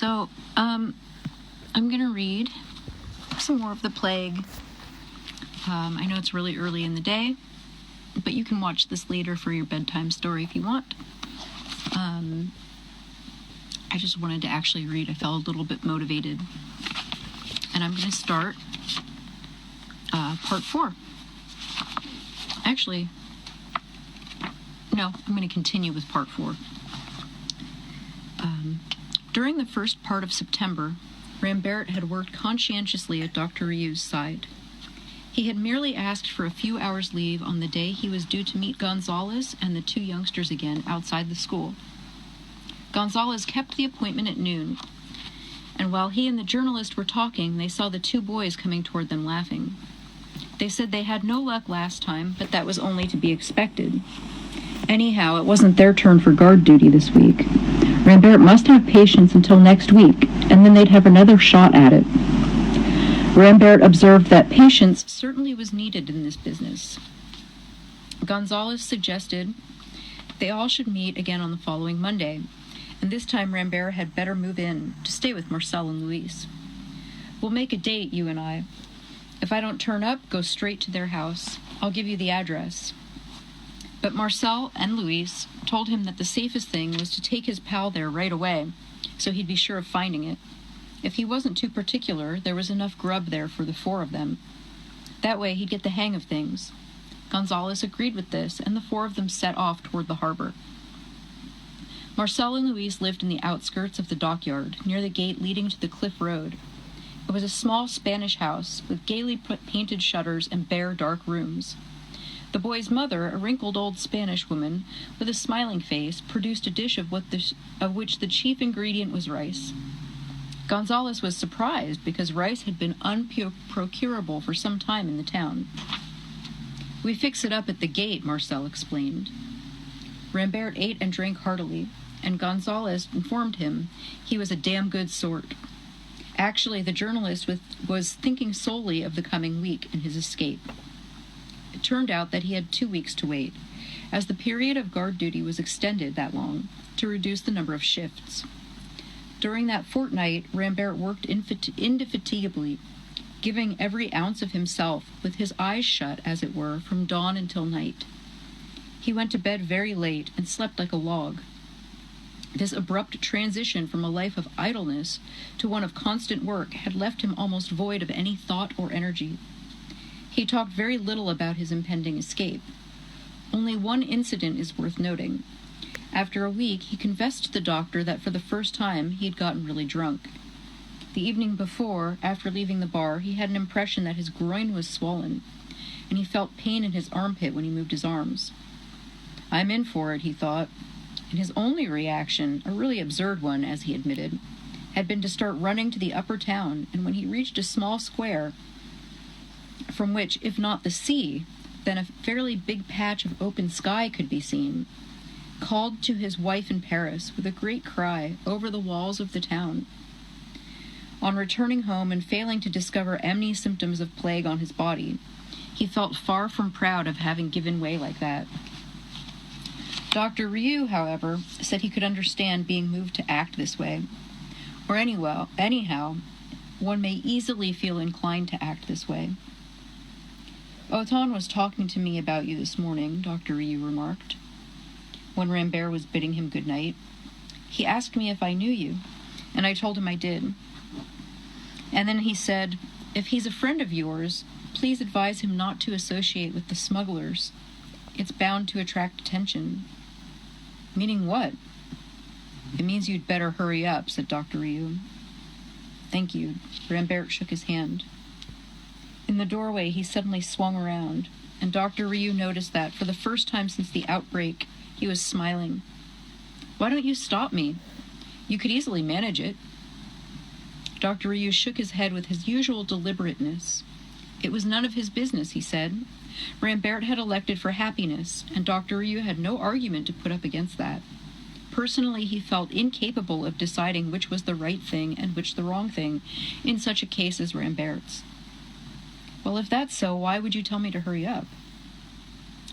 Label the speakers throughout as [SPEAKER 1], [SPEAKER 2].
[SPEAKER 1] So, I'm going to read some more of The Plague. I know it's really early in the day, but you can watch this later for your bedtime story if you want. I just wanted to actually read. I felt a little bit motivated. And I'm going to start part 4. Actually, no, I'm going to continue with part 4. During the first part of September, Rambert had worked conscientiously at Dr. Rieu's side. He had merely asked for a few hours' leave on the day he was due to meet Gonzalez and the 2 youngsters again outside the school. Gonzalez kept the appointment at noon, and while he and the journalist were talking, they saw the 2 boys coming toward them laughing. They said they had no luck last time, but that was only to be expected. Anyhow, it wasn't their turn for guard duty this week. Rambert must have patience until next week, and then they'd have another shot at it. Rambert observed that patience certainly was needed in this business. Gonzalez suggested they all should meet again on the following Monday, and this time Rambert had better move in to stay with Marcel and Louise. "We'll make a date, you and I. If I don't turn up, go straight to their house. I'll give you the address." But Marcel and Louise told him that the safest thing was to take his pal there right away, so he'd be sure of finding it. If he wasn't too particular, there was enough grub there for the 4 of them. That way he'd get the hang of things. Gonzalez agreed with this, and the 4 of them set off toward the harbor. Marcel and Louise lived in the outskirts of the dockyard, near the gate leading to the cliff road. It was a small Spanish house, with gaily painted shutters and bare, dark rooms. The boy's mother, a wrinkled old Spanish woman with a smiling face, produced a dish of which the chief ingredient was rice. Gonzalez was surprised because rice had been unprocurable for some time in the town. "We fix it up at the gate," Marcel explained. Rambert ate and drank heartily, and Gonzalez informed him he was a damn good sort. Actually, the journalist was thinking solely of the coming week and his escape. It turned out that he had 2 weeks to wait, as the period of guard duty was extended that long to reduce the number of shifts. During that fortnight, Rambert worked indefatigably, giving every ounce of himself, with his eyes shut, as it were, from dawn until night. He went to bed very late and slept like a log. This abrupt transition from a life of idleness to one of constant work had left him almost void of any thought or energy. He talked very little about his impending escape. Only one incident is worth noting. After a week, he confessed to the doctor that for the first time he had gotten really drunk. The evening before, after leaving the bar, he had an impression that his groin was swollen, and he felt pain in his armpit when he moved his arms. "I'm in for it," he thought, and his only reaction, a really absurd one, as he admitted, had been to start running to the upper town, and when he reached a small square, from which, if not the sea, then a fairly big patch of open sky could be seen, called to his wife in Paris with a great cry over the walls of the town. On returning home and failing to discover any symptoms of plague on his body, he felt far from proud of having given way like that. Dr. Rieu, however, said he could understand being moved to act this way. Or anyhow, one may easily feel inclined to act this way. "Othon was talking to me about you this morning," Dr. Rieu remarked, when Rambert was bidding him good night. "He asked me if I knew you, and I told him I did. And then he said, if he's a friend of yours, please advise him not to associate with the smugglers. It's bound to attract attention." "Meaning what?" "It means you'd better hurry up," said Dr. Rieu. "Thank you." Rambert shook his hand. In the doorway, he suddenly swung around, and Dr. Rieu noticed that, for the first time since the outbreak, he was smiling. "Why don't you stop me? You could easily manage it." Dr. Rieu shook his head with his usual deliberateness. It was none of his business, he said. Rambert had elected for happiness, and Dr. Rieu had no argument to put up against that. Personally, he felt incapable of deciding which was the right thing and which the wrong thing in such a case as Rambert's. "Well, if that's so, why would you tell me to hurry up?"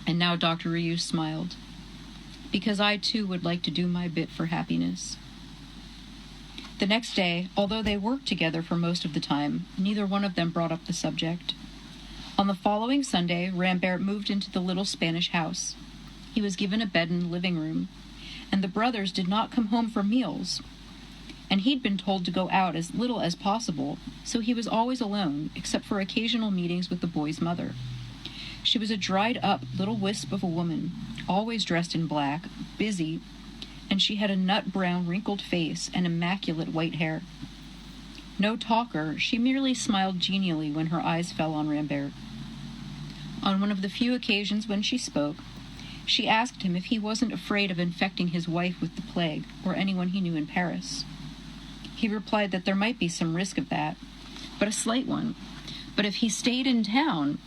[SPEAKER 1] And now Dr. Rieu smiled. "Because I, too, would like to do my bit for happiness." The next day, although they worked together for most of the time, neither one of them brought up the subject. On the following Sunday, Rambert moved into the little Spanish house. He was given a bed in the living room, and the brothers did not come home for meals. And he'd been told to go out as little as possible, so he was always alone, except for occasional meetings with the boy's mother. She was a dried-up little wisp of a woman, always dressed in black, busy, and she had a nut-brown, wrinkled face and immaculate white hair. No talker, she merely smiled genially when her eyes fell on Rambert. On one of the few occasions when she spoke, she asked him if he wasn't afraid of infecting his wife with the plague or anyone he knew in Paris. He replied that there might be some risk of that, but a slight one. But if he stayed in town,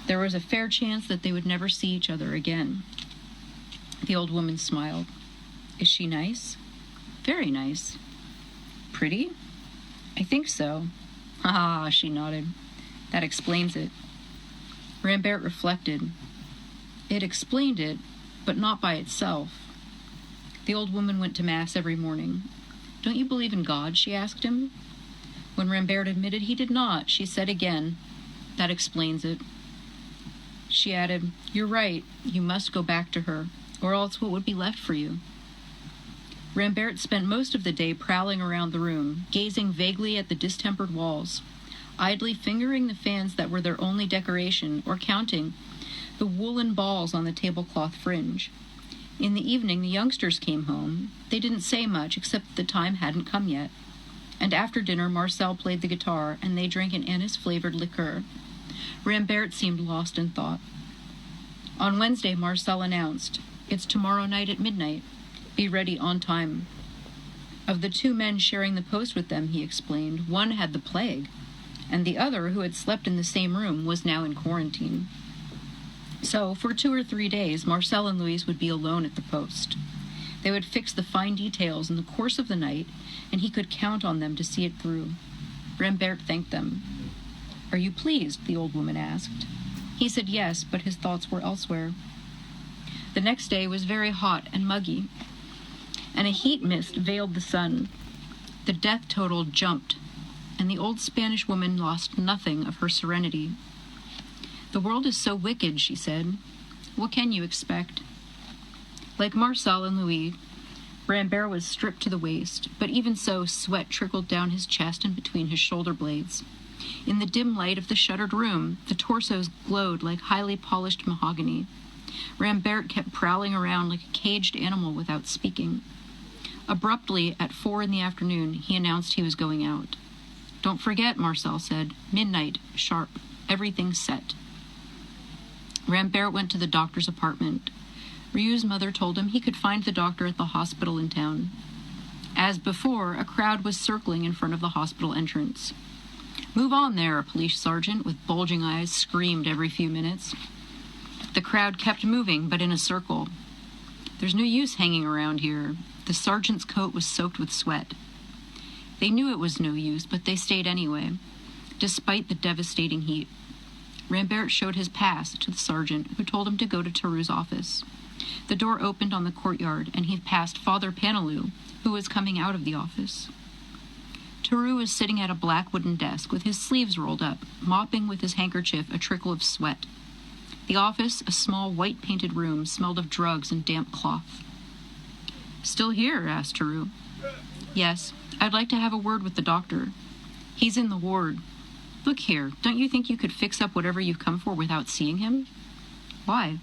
[SPEAKER 1] there was a fair chance that they would never see each other again. The old woman smiled. Is she nice? Very nice. Pretty? I think so. Ah, she nodded. That explains it. Rambert reflected. It explained it, but not by itself. The old woman went to Mass every morning. Don't you believe in God? She asked him. When Rambert admitted he did not, she said again, that explains it. She added, You're right, you must go back to her, or else what would be left for you? Rambert spent most of the day prowling around the room, gazing vaguely at the distempered walls, idly fingering the fans that were their only decoration, or counting the woolen balls on the tablecloth fringe. In the evening, the youngsters came home. They didn't say much, except that the time hadn't come yet. And after dinner, Marcel played the guitar, and they drank an anise-flavored liqueur. Rambert seemed lost in thought. On Wednesday, Marcel announced, It's tomorrow night at midnight. Be ready on time. Of the two men sharing the post with them, he explained, one had the plague, and the other, who had slept in the same room, was now in quarantine. So, for 2 or 3 days, Marcel and Louise would be alone at the post. They would fix the fine details in the course of the night, and he could count on them to see it through. Rambert thanked them. Are you pleased? The old woman asked. He said yes, but his thoughts were elsewhere. The next day was very hot and muggy, and a heat mist veiled the sun. The death total jumped, and the old Spanish woman lost nothing of her serenity. The world is so wicked, she said. What can you expect? Like Marcel and Louis, Rambert was stripped to the waist, but even so, sweat trickled down his chest and between his shoulder blades. In the dim light of the shuttered room, the torsos glowed like highly polished mahogany. Rambert kept prowling around like a caged animal without speaking. Abruptly, at 4 p.m, he announced he was going out. Don't forget, Marcel said. Midnight, sharp. Everything's set. Rambert went to the doctor's apartment. Rieu's mother told him he could find the doctor at the hospital in town. As before, a crowd was circling in front of the hospital entrance. Move on there, a police sergeant with bulging eyes screamed every few minutes. The crowd kept moving, but in a circle. There's no use hanging around here. The sergeant's coat was soaked with sweat. They knew it was no use, but they stayed anyway, despite the devastating heat. Rambert showed his pass to the sergeant, who told him to go to Theroux's office. The door opened on the courtyard, and he passed Father Panelou, who was coming out of the office. Theroux was sitting at a black wooden desk with his sleeves rolled up, mopping with his handkerchief a trickle of sweat. The office, a small white-painted room, smelled of drugs and damp cloth. Still here? Asked Theroux. Yes, I'd like to have a word with the doctor. He's in the ward. Look here, don't you think you could fix up whatever you've come for without seeing him? Why?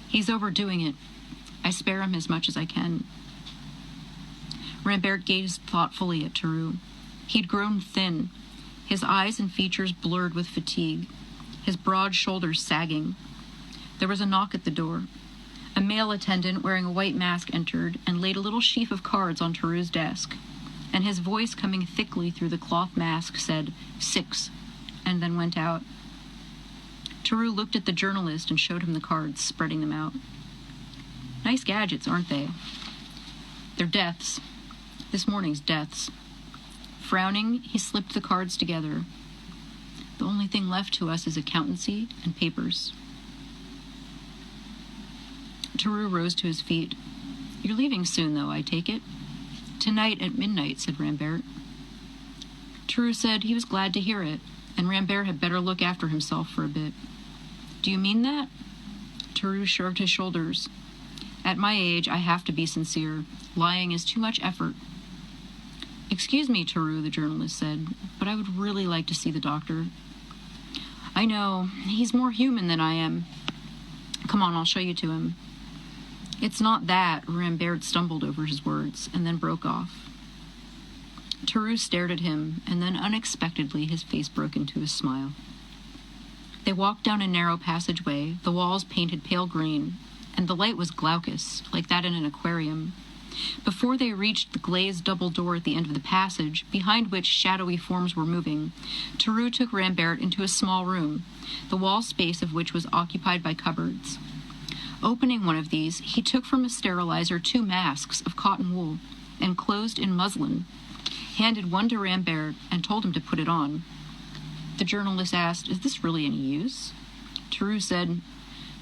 [SPEAKER 1] He's overdoing it. I spare him as much as I can. Rambert gazed thoughtfully at Theroux. He'd grown thin, his eyes and features blurred with fatigue, his broad shoulders sagging. There was a knock at the door. A male attendant wearing a white mask entered and laid a little sheaf of cards on Theroux's desk, and his voice coming thickly through the cloth mask said, 6, and then went out. Theroux looked at the journalist and showed him the cards, spreading them out. Nice gadgets, aren't they? They're deaths. This morning's deaths. Frowning, he slipped the cards together. The only thing left to us is accountancy and papers. Theroux rose to his feet. You're leaving soon, though, I take it? Tonight at midnight, said Rambert. Theroux said he was glad to hear it, and Rambert had better look after himself for a bit. Do you mean that? Theroux shrugged his shoulders. At my age, I have to be sincere. Lying is too much effort. Excuse me, Theroux, the journalist said, but I would really like to see the doctor. I know. He's more human than I am. Come on, I'll show you to him. It's not that. Rambert stumbled over his words and then broke off. Theroux stared at him, and then unexpectedly his face broke into a smile. They walked down a narrow passageway, the walls painted pale green, and the light was glaucous, like that in an aquarium. Before they reached the glazed double door at the end of the passage, behind which shadowy forms were moving, Theroux took Rambert into a small room, the wall space of which was occupied by cupboards. Opening one of these, he took from a sterilizer 2 masks of cotton wool, enclosed in muslin, handed one to Rambert, and told him to put it on. The journalist asked, "Is this really any use?" Theroux said,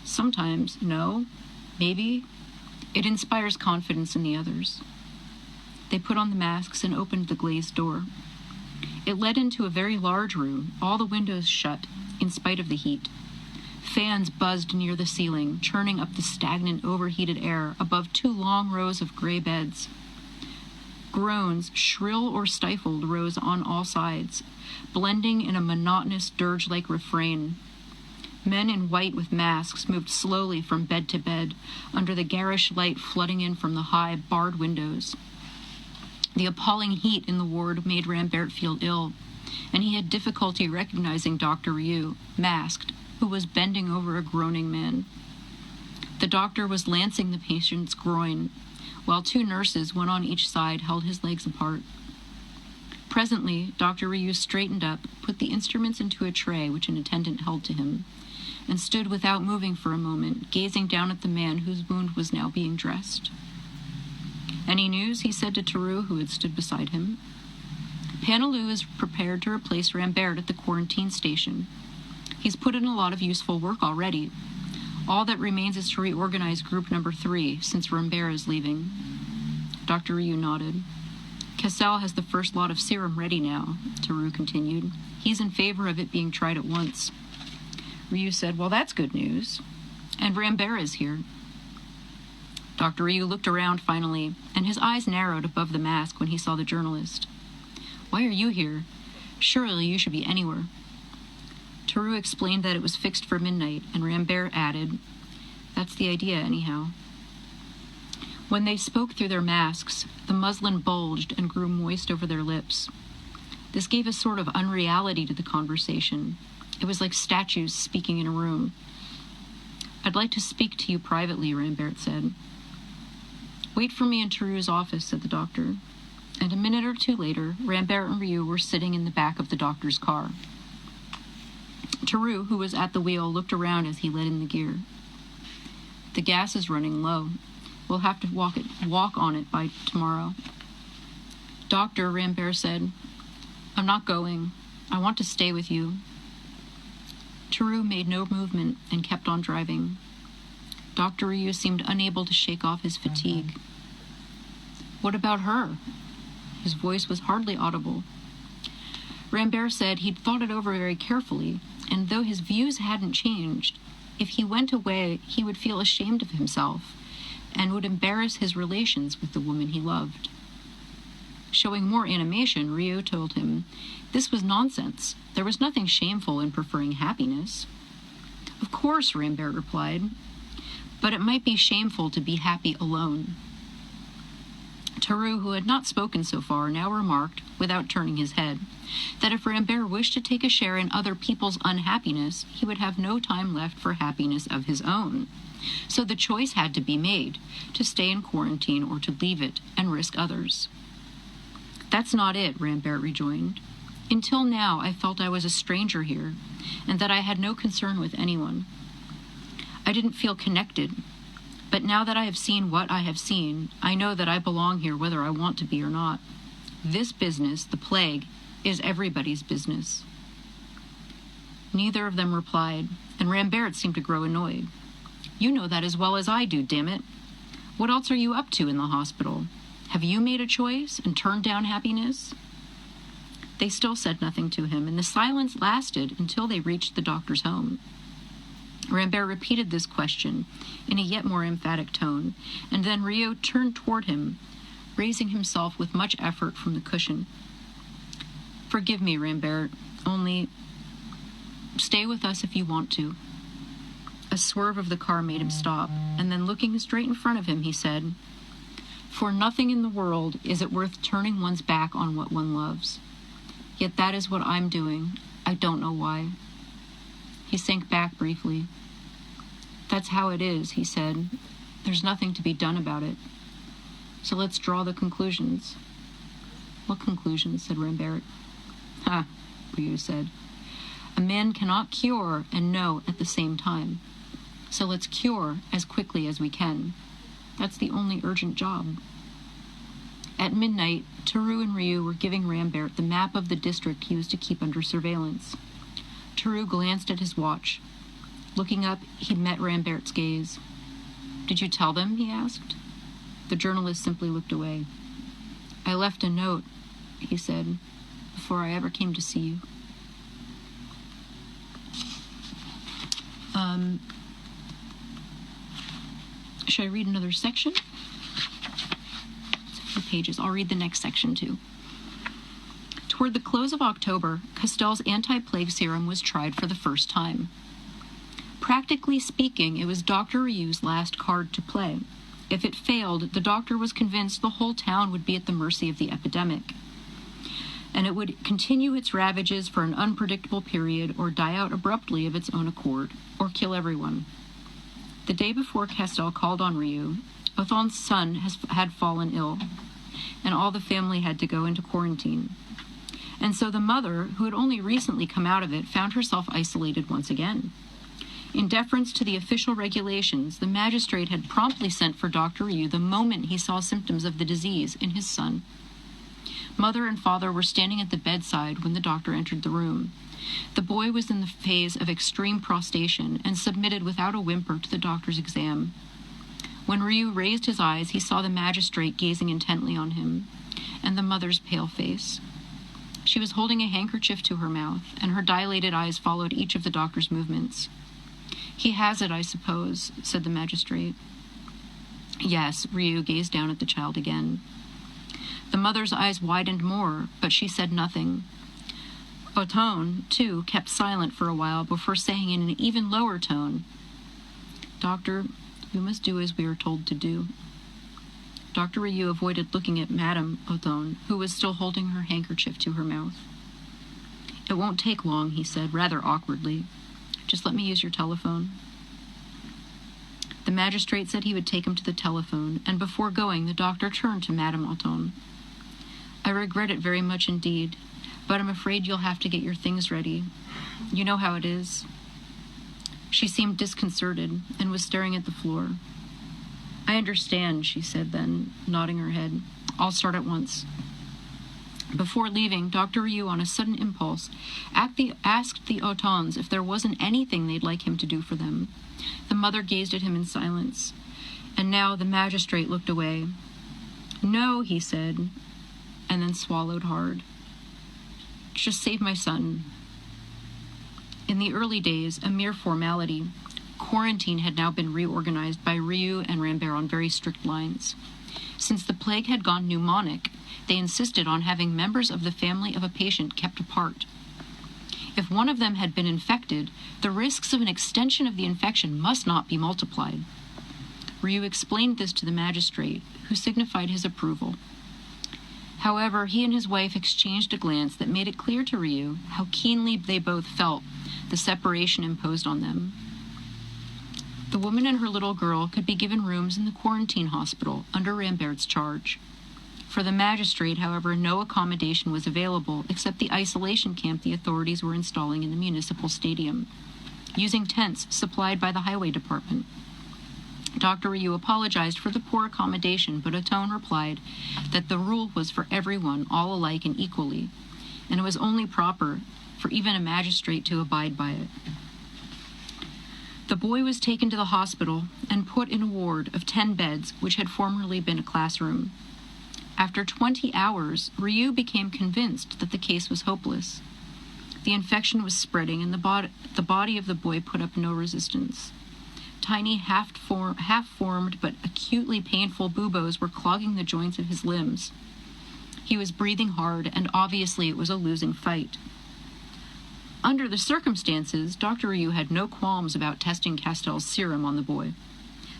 [SPEAKER 1] "Sometimes, no, maybe. It inspires confidence in the others." They put on the masks and opened the glazed door. It led into a very large room, all the windows shut, in spite of the heat. Fans buzzed near the ceiling, churning up the stagnant, overheated air above 2 long rows of gray beds. Groans, shrill or stifled, rose on all sides, blending in a monotonous dirge-like refrain. Men in white with masks moved slowly from bed to bed, under the garish light flooding in from the high, barred windows. The appalling heat in the ward made Rambert feel ill, and he had difficulty recognizing Dr. Rieux, masked, who was bending over a groaning man. The doctor was lancing the patient's groin, while 2 nurses, one on each side, held his legs apart. Presently, Dr. Rieux straightened up, put the instruments into a tray which an attendant held to him, and stood without moving for a moment, gazing down at the man whose wound was now being dressed. "Any news?" he said to Theroux, who had stood beside him. "Panelou is prepared to replace Rambert at the quarantine station. He's put in a lot of useful work already. All that remains is to reorganize group number 3, since Rambert is leaving." Dr. Rieux nodded. "Cassel has the first lot of serum ready now," Theroux continued. "He's in favor of it being tried at once." Rieux said, "Well, that's good news. And Rambert is here." Dr. Rieux looked around finally, and his eyes narrowed above the mask when he saw the journalist. "Why are you here? Surely you should be anywhere." Theroux explained that it was fixed for midnight, and Rambert added, "That's the idea, anyhow." When they spoke through their masks, the muslin bulged and grew moist over their lips. This gave a sort of unreality to the conversation. It was like statues speaking in a room. "I'd like to speak to you privately," Rambert said. "Wait for me in Theroux's office," said the doctor. And a minute or 2 later, Rambert and Rieux were sitting in the back of the doctor's car. Theroux, who was at the wheel, looked around as he let in the gear. "The gas is running low. We'll have to walk on it by tomorrow." "Doctor," Rambert said, "I'm not going. I want to stay with you." Theroux made no movement and kept on driving. Dr. Rieux seemed unable to shake off his fatigue. "What about her?" His voice was hardly audible. Rambert said he'd thought it over very carefully, and though his views hadn't changed, if he went away, he would feel ashamed of himself and would embarrass his relations with the woman he loved. Showing more animation, Rieux told him this was nonsense. There was nothing shameful in preferring happiness. "Of course," Rambert replied, "but it might be shameful to be happy alone." Theroux, who had not spoken so far, now remarked, without turning his head, that if Rambert wished to take a share in other people's unhappiness, he would have no time left for happiness of his own. So the choice had to be made, to stay in quarantine or to leave it and risk others. "That's not it," Rambert rejoined. "Until now, I felt I was a stranger here, and that I had no concern with anyone. I didn't feel connected. But now that I have seen what I have seen, I know that I belong here whether I want to be or not. This business, the plague, is everybody's business." Neither of them replied, and Rambert seemed to grow annoyed. "You know that as well as I do, damn it. What else are you up to in the hospital? Have you made a choice and turned down happiness?" They still said nothing to him, and the silence lasted until they reached the doctor's home. Rambert repeated this question in a yet more emphatic tone, and then Rio turned toward him, raising himself with much effort from the cushion. "Forgive me, Rambert, only stay with us if you want to." A swerve of the car made him stop, and then looking straight in front of him, he said, "For nothing in the world is it worth turning one's back on what one loves. Yet that is what I'm doing. I don't know why." He sank back briefly. "That's how it is," he said. "There's nothing to be done about it. So let's draw the conclusions." "What conclusions?" said Rambert. "Ha," Ryu said. "A man cannot cure and know at the same time. So let's cure as quickly as we can. That's the only urgent job." At midnight, Toru and Ryu were giving Rambert the map of the district he was to keep under surveillance. Toru glanced at his watch. Looking up, he'd met Rambert's gaze. "Did you tell them?" he asked. The journalist simply looked away. "I left a note," he said, "before I ever came to see you." Should I read another section? It's a few pages. I'll read the next section too. Toward the close of October, Castell's anti-plague serum was tried for the first time. Practically speaking, it was Dr. Ryu's last card to play. If it failed, the doctor was convinced the whole town would be at the mercy of the epidemic, and it would continue its ravages for an unpredictable period or die out abruptly of its own accord, or kill everyone. The day before Castell called on Ryu, Othon's son had fallen ill, and all the family had to go into quarantine. And so the mother, who had only recently come out of it, found herself isolated once again. In deference to the official regulations, the magistrate had promptly sent for Dr. Ryu the moment he saw symptoms of the disease in his son. Mother and father were standing at the bedside when the doctor entered the room. The boy was in the phase of extreme prostration and submitted without a whimper to the doctor's exam. When Ryu raised his eyes, he saw the magistrate gazing intently on him, and the mother's pale face. She was holding a handkerchief to her mouth, and her dilated eyes followed each of the doctor's movements. "He has it, I suppose," said the magistrate. "Yes," Ryu gazed down at the child again. The mother's eyes widened more, but she said nothing. Othon, too, kept silent for a while before saying in an even lower tone, "Doctor, we must do as we are told to do." Dr. Ryu avoided looking at Madame Othon, who was still holding her handkerchief to her mouth. "It won't take long," he said, rather awkwardly. "Just let me use your telephone." The magistrate said he would take him to the telephone, and before going, the doctor turned to Madame Othon. "I regret it very much indeed, but I'm afraid you'll have to get your things ready. You know how it is." She seemed disconcerted and was staring at the floor. "I understand," she said then, nodding her head. "I'll start at once." Before leaving, Dr. Ryu, on a sudden impulse, asked the Othons if there wasn't anything they'd like him to do for them. The mother gazed at him in silence, and now the magistrate looked away. "No," he said, and then swallowed hard. "Just save my son." In the early days, a mere formality, quarantine had now been reorganized by Ryu and Rambert on very strict lines. Since the plague had gone pneumonic, they insisted on having members of the family of a patient kept apart. If one of them had been infected, the risks of an extension of the infection must not be multiplied. Ryu explained this to the magistrate, who signified his approval. However, he and his wife exchanged a glance that made it clear to Ryu how keenly they both felt the separation imposed on them. The woman and her little girl could be given rooms in the quarantine hospital under Rambert's charge. For the magistrate, however, no accommodation was available except the isolation camp the authorities were installing in the municipal stadium, using tents supplied by the highway department. Dr. Ryu apologized for the poor accommodation, but Othon replied that the rule was for everyone, all alike and equally, and it was only proper for even a magistrate to abide by it. The boy was taken to the hospital and put in a ward of 10 beds, which had formerly been a classroom. After 20 hours, Ryu became convinced that the case was hopeless. The infection was spreading, and the body of the boy put up no resistance. Tiny, half-formed but acutely painful buboes were clogging the joints of his limbs. He was breathing hard, and obviously it was a losing fight. Under the circumstances, Dr. Ryu had no qualms about testing Castell's serum on the boy.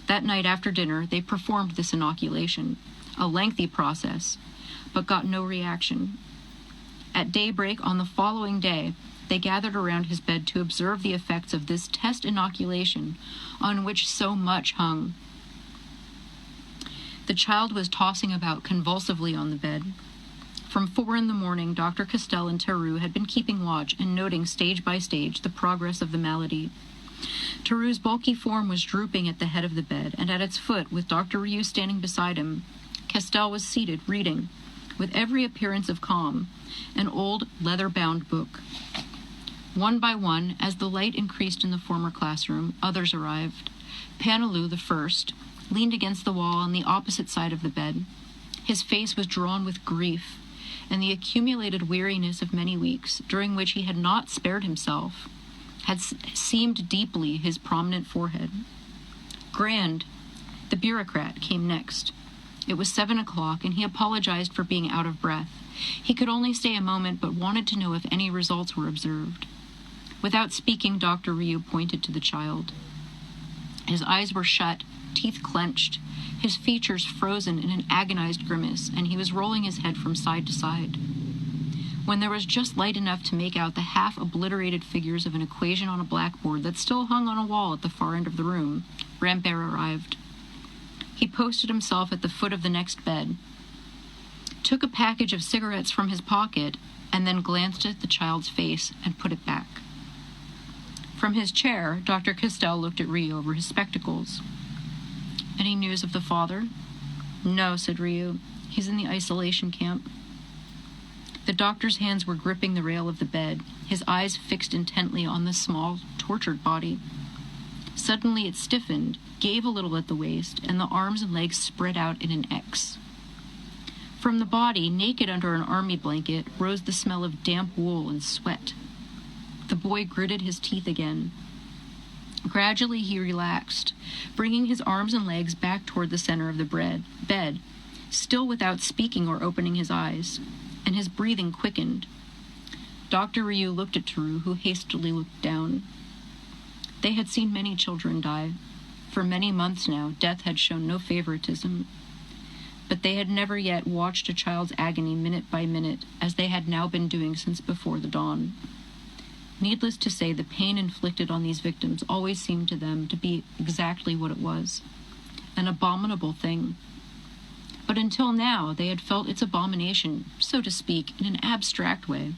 [SPEAKER 1] That night after dinner, they performed this inoculation, a lengthy process, but got no reaction. At daybreak on the following day, they gathered around his bed to observe the effects of this test inoculation on which so much hung. The child was tossing about convulsively on the bed. From 4 a.m, Dr. Castell and Theroux had been keeping watch and noting stage by stage the progress of the malady. Theroux's bulky form was drooping at the head of the bed, and at its foot, with Dr. Ryu standing beside him, Castell was seated, reading, with every appearance of calm, an old leather-bound book. One by one, as the light increased in the former classroom, others arrived. Panelou, the first, leaned against the wall on the opposite side of the bed. His face was drawn with grief, and the accumulated weariness of many weeks, during which he had not spared himself, had seamed deeply his prominent forehead. Grand, the bureaucrat, came next. It was 7 o'clock, and he apologized for being out of breath. He could only stay a moment, but wanted to know if any results were observed. Without speaking, Dr. Ryu pointed to the child. His eyes were shut, teeth clenched, his features frozen in an agonized grimace, and he was rolling his head from side to side. When there was just light enough to make out the half-obliterated figures of an equation on a blackboard that still hung on a wall at the far end of the room, Rambert arrived. He posted himself at the foot of the next bed, took a package of cigarettes from his pocket, and then glanced at the child's face and put it back. From his chair, Dr. Castell looked at Ryu over his spectacles. "Any news of the father?" "No," said Ryu. "He's in the isolation camp." The doctor's hands were gripping the rail of the bed, his eyes fixed intently on the small, tortured body. Suddenly it stiffened, gave a little at the waist, and the arms and legs spread out in an X. From the body, naked under an army blanket, rose the smell of damp wool and sweat. The boy gritted his teeth again. Gradually he relaxed, bringing his arms and legs back toward the center of the bed, still without speaking or opening his eyes, and his breathing quickened. Dr. Ryu looked at Theroux, who hastily looked down. They had seen many children die. For many months now, death had shown no favoritism. But they had never yet watched a child's agony minute by minute, as they had now been doing since before the dawn. Needless to say, the pain inflicted on these victims always seemed to them to be exactly what it was, an abominable thing. But until now, they had felt its abomination, so to speak, in an abstract way.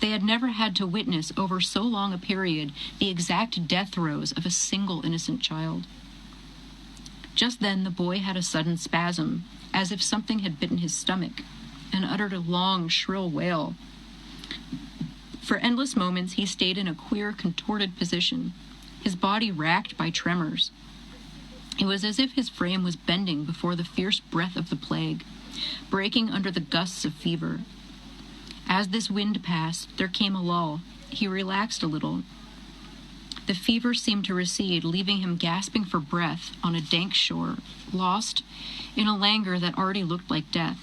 [SPEAKER 1] They had never had to witness over so long a period the exact death throes of a single innocent child. Just then the boy had a sudden spasm, as if something had bitten his stomach, and uttered a long, shrill wail. For endless moments he stayed in a queer, contorted position, his body racked by tremors. It was as if his frame was bending before the fierce breath of the plague, breaking under the gusts of fever. As this wind passed, there came a lull. He relaxed a little. The fever seemed to recede, leaving him gasping for breath on a dank shore, lost in a languor that already looked like death.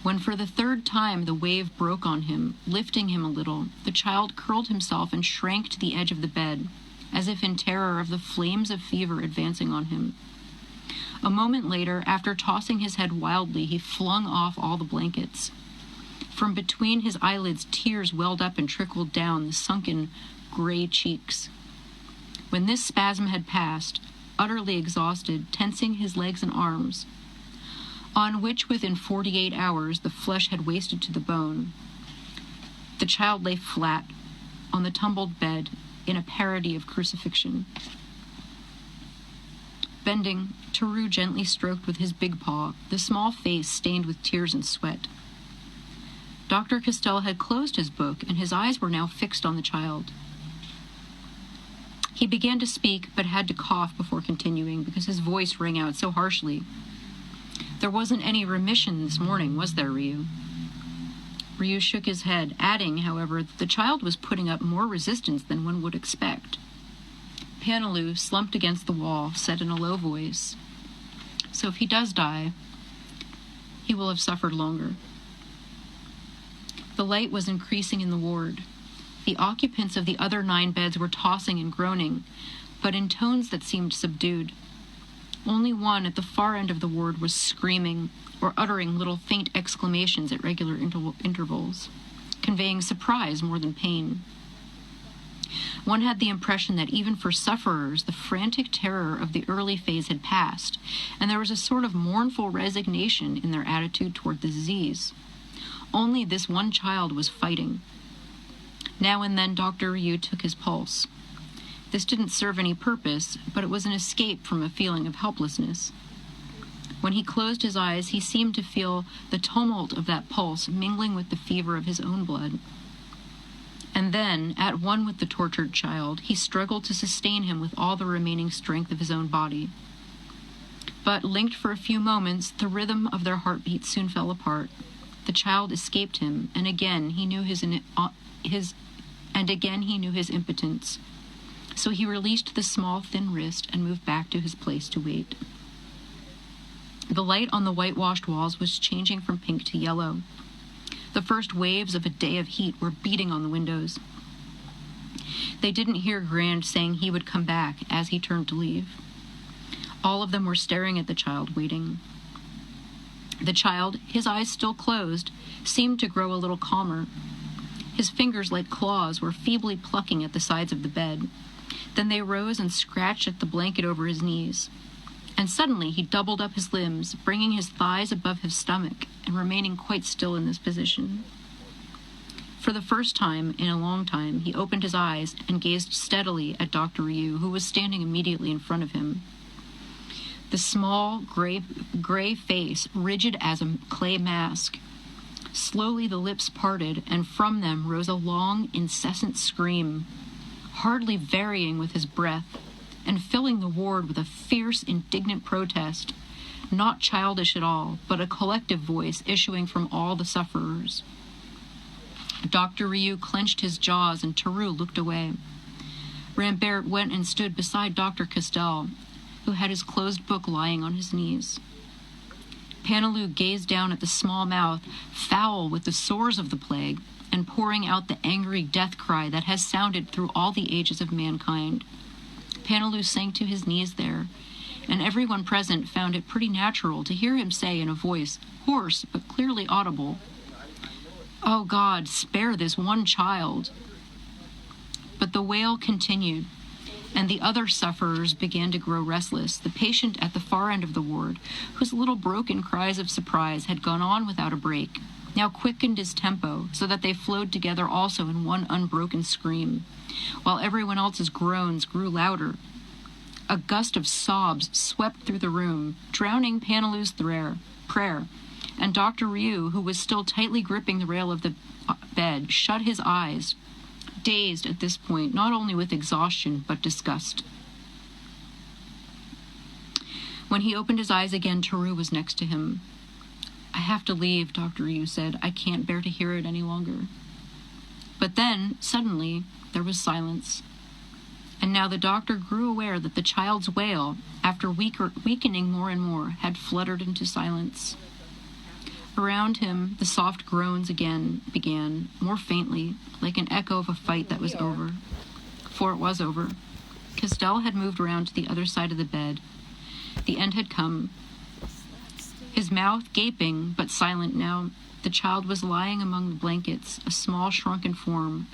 [SPEAKER 1] When for the third time the wave broke on him, lifting him a little, the child curled himself and shrank to the edge of the bed, as if in terror of the flames of fever advancing on him. A moment later, after tossing his head wildly, he flung off all the blankets. From between his eyelids, tears welled up and trickled down the sunken, gray cheeks. When this spasm had passed, utterly exhausted, tensing his legs and arms, on which within 48 hours the flesh had wasted to the bone, the child lay flat on the tumbled bed in a parody of crucifixion. Bending, Theroux gently stroked with his big paw the small face stained with tears and sweat. Dr. Castell had closed his book, and his eyes were now fixed on the child. He began to speak, but had to cough before continuing, because his voice rang out so harshly. There wasn't any remission this morning, was there, Ryu? Ryu shook his head, adding, however, that the child was putting up more resistance than one would expect. Panaloo, slumped against the wall, said in a low voice, "So if he does die, he will have suffered longer." The light was increasing in the ward. The occupants of the other 9 beds were tossing and groaning, but in tones that seemed subdued. Only one at the far end of the ward was screaming or uttering little faint exclamations at regular intervals, conveying surprise more than pain. One had the impression that even for sufferers, the frantic terror of the early phase had passed, and there was a sort of mournful resignation in their attitude toward the disease. Only this one child was fighting. Now and then Dr. Ryu took his pulse. This didn't serve any purpose, but it was an escape from a feeling of helplessness. When he closed his eyes, he seemed to feel the tumult of that pulse mingling with the fever of his own blood. And then, at one with the tortured child, he struggled to sustain him with all the remaining strength of his own body. But, linked for a few moments, the rhythm of their heartbeats soon fell apart. The child escaped him, and again he knew his impotence. So he released the small, thin wrist and moved back to his place to wait. The light on the whitewashed walls was changing from pink to yellow. The first waves of a day of heat were beating on the windows. They didn't hear Grand saying he would come back as he turned to leave. All of them were staring at the child, waiting. The child, his eyes still closed, seemed to grow a little calmer. His fingers, like claws, were feebly plucking at the sides of the bed. Then they rose and scratched at the blanket over his knees. And suddenly he doubled up his limbs, bringing his thighs above his stomach and remaining quite still in this position. For the first time in a long time, he opened his eyes and gazed steadily at Dr. Ryu, who was standing immediately in front of him. The small, gray face, rigid as a clay mask. Slowly the lips parted, and from them rose a long, incessant scream, hardly varying with his breath, and filling the ward with a fierce, indignant protest, not childish at all, but a collective voice issuing from all the sufferers. Dr. Ryu clenched his jaws, and Teru looked away. Rambert went and stood beside Dr. Castell, who had his closed book lying on his knees. Panaloo gazed down at the small mouth, foul with the sores of the plague, and pouring out the angry death cry that has sounded through all the ages of mankind. Panaloo sank to his knees there, and everyone present found it pretty natural to hear him say in a voice, hoarse but clearly audible, "Oh God, spare this one child." But the wail continued, and the other sufferers began to grow restless. The patient at the far end of the ward, whose little broken cries of surprise had gone on without a break, now quickened his tempo so that they flowed together also in one unbroken scream, while everyone else's groans grew louder. A gust of sobs swept through the room, drowning Panaloo's prayer, and Dr. Ryu, who was still tightly gripping the rail of the bed, shut his eyes, dazed at this point not only with exhaustion but disgust. When he opened his eyes again, Teru was next to him. "I have to leave," Dr. Ryu said. "I can't bear to hear it any longer." But then, suddenly, there was silence. And now the doctor grew aware that the child's wail, after weakening more and more, had fluttered into silence. Around him, the soft groans again began, more faintly, like an echo of a fight that was over. For it was over. Castell had moved around to the other side of the bed. The end had come. His mouth gaping, but silent now, the child was lying among the blankets, a small shrunken form,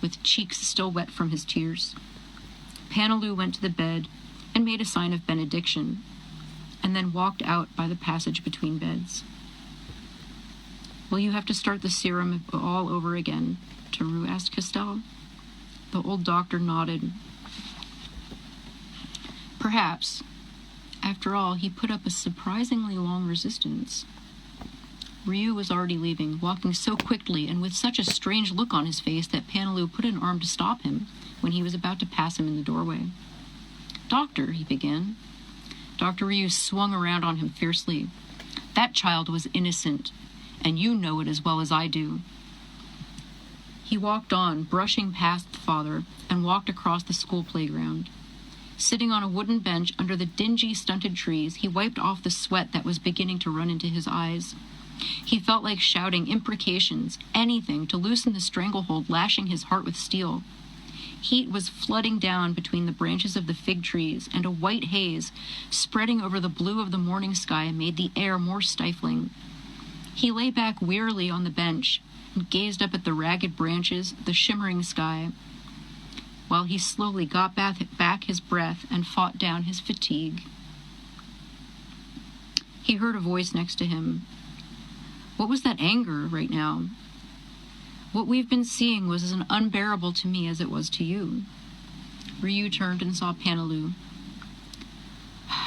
[SPEAKER 1] with cheeks still wet from his tears. Panaloo went to the bed and made a sign of benediction, and then walked out by the passage between beds. "Will you have to start the serum all over again?" Teru asked Castell. The old doctor nodded. "Perhaps. After all, he put up a surprisingly long resistance." Ryu was already leaving, walking so quickly and with such a strange look on his face that Panaloo put an arm to stop him when he was about to pass him in the doorway. "Doctor," he began. Dr. Ryu swung around on him fiercely. That child was innocent, and you know it as well as I do." He walked on, brushing past the father, and walked across the school playground. Sitting on a wooden bench under the dingy, stunted trees, he wiped off the sweat that was beginning to run into his eyes. He felt like shouting imprecations, anything to loosen the stranglehold lashing his heart with steel. Heat was flooding down between the branches of the fig trees, and a white haze, spreading over the blue of the morning sky, made the air more stifling. He lay back wearily on the bench and gazed up at the ragged branches, the shimmering sky, while he slowly got back his breath and fought down his fatigue. He heard a voice next to him. What was that anger right now? What we've been seeing was as unbearable to me as it was to you. Ryu turned and saw Panaloo.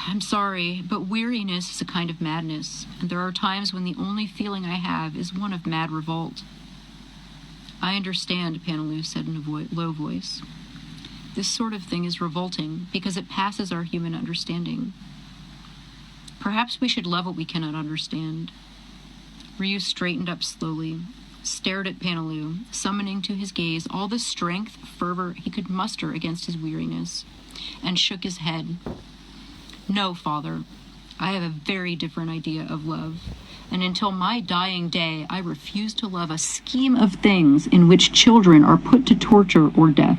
[SPEAKER 1] I'm sorry, but weariness is a kind of madness, and there are times when the only feeling I have is one of mad revolt. I understand, Panaloo said in a low voice. This sort of thing is revolting because it passes our human understanding. Perhaps we should love what we cannot understand. Ryu straightened up slowly, stared at Panaloo, summoning to his gaze all the strength, fervor he could muster against his weariness, and shook his head. No, Father, I have a very different idea of love, and until my dying day, I refuse to love a scheme of things in which children are put to torture or death.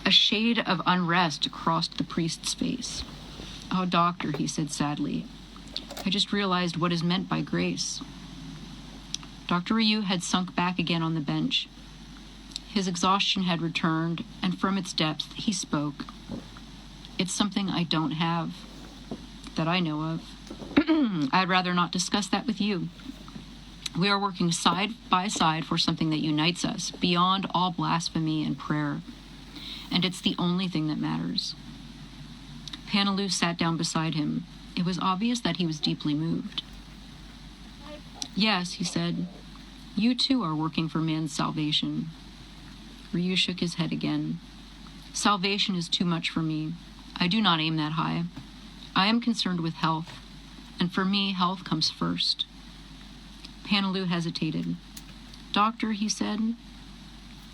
[SPEAKER 1] A shade of unrest crossed the priest's face. Oh, Doctor, he said sadly, I just realized what is meant by grace. Dr. Ryu had sunk back again on the bench. His exhaustion had returned, and from its depths he spoke. It's something I don't have, that I know of. I'd rather not discuss that with you. We are working side by side for something that unites us, beyond all blasphemy and prayer. And it's the only thing that matters. Panaloo sat down beside him. It was obvious that he was deeply moved. Yes, he said, you too are working for man's salvation. Ryu shook his head again. Salvation is too much for me. I do not aim that high. I am concerned with health, and for me, health comes first. Panaloo hesitated. Doctor, he said.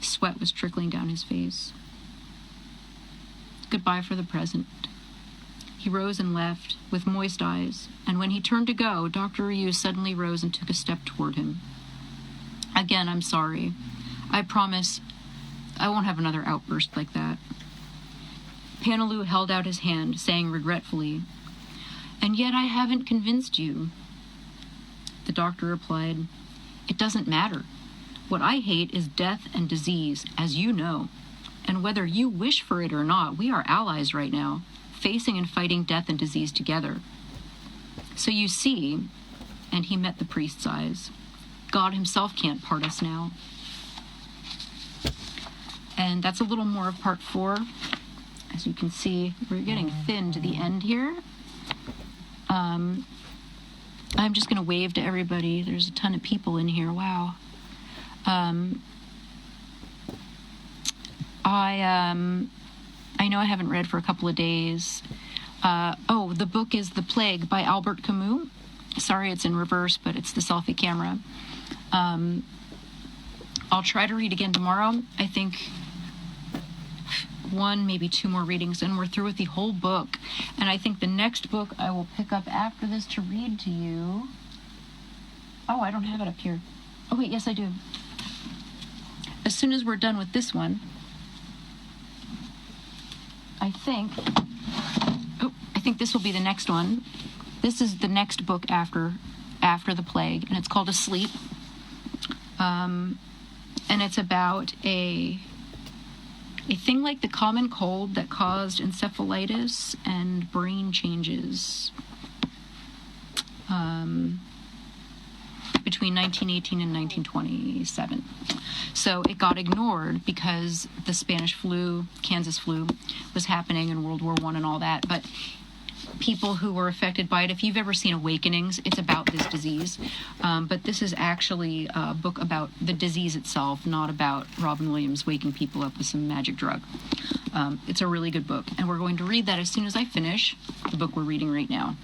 [SPEAKER 1] Sweat was trickling down his face. Goodbye for the present. He rose and left, with moist eyes, and when he turned to go, Dr. Ryu suddenly rose and took a step toward him. Again, I'm sorry. I promise I won't have another outburst like that. Panaloo held out his hand, saying regretfully, And yet I haven't convinced you. The doctor replied, It doesn't matter. What I hate is death and disease, as you know. And whether you wish for it or not, we are allies right now, facing and fighting death and disease together. So you see, and he met the priest's eyes, God himself can't part us now. And that's a little more of part 4. As you can see, we're getting thin to the end here. I'm just going to wave to everybody. There's a ton of people in here. Wow. I know I haven't read for a couple of days. The book is The Plague by Albert Camus. Sorry, it's in reverse, but it's the selfie camera. I'll try to read again tomorrow. I think 1, maybe 2 more readings, and we're through with the whole book. And I think the next book I will pick up after this to read to you. Oh, I don't have it up here. Oh, wait, yes, I do. As soon as we're done with this one, I think this will be the next one. This is the next book after The Plague, and it's called Asleep. And it's about a thing like the common cold that caused encephalitis and brain changes between 1918 and 1927. So it got ignored because the Spanish flu, Kansas flu, was happening in World War I and all that. But people who were affected by it, if you've ever seen Awakenings, it's about this disease. But this is actually a book about the disease itself, not about Robin Williams waking people up with some magic drug. It's a really good book, and we're going to read that as soon as I finish the book we're reading right now.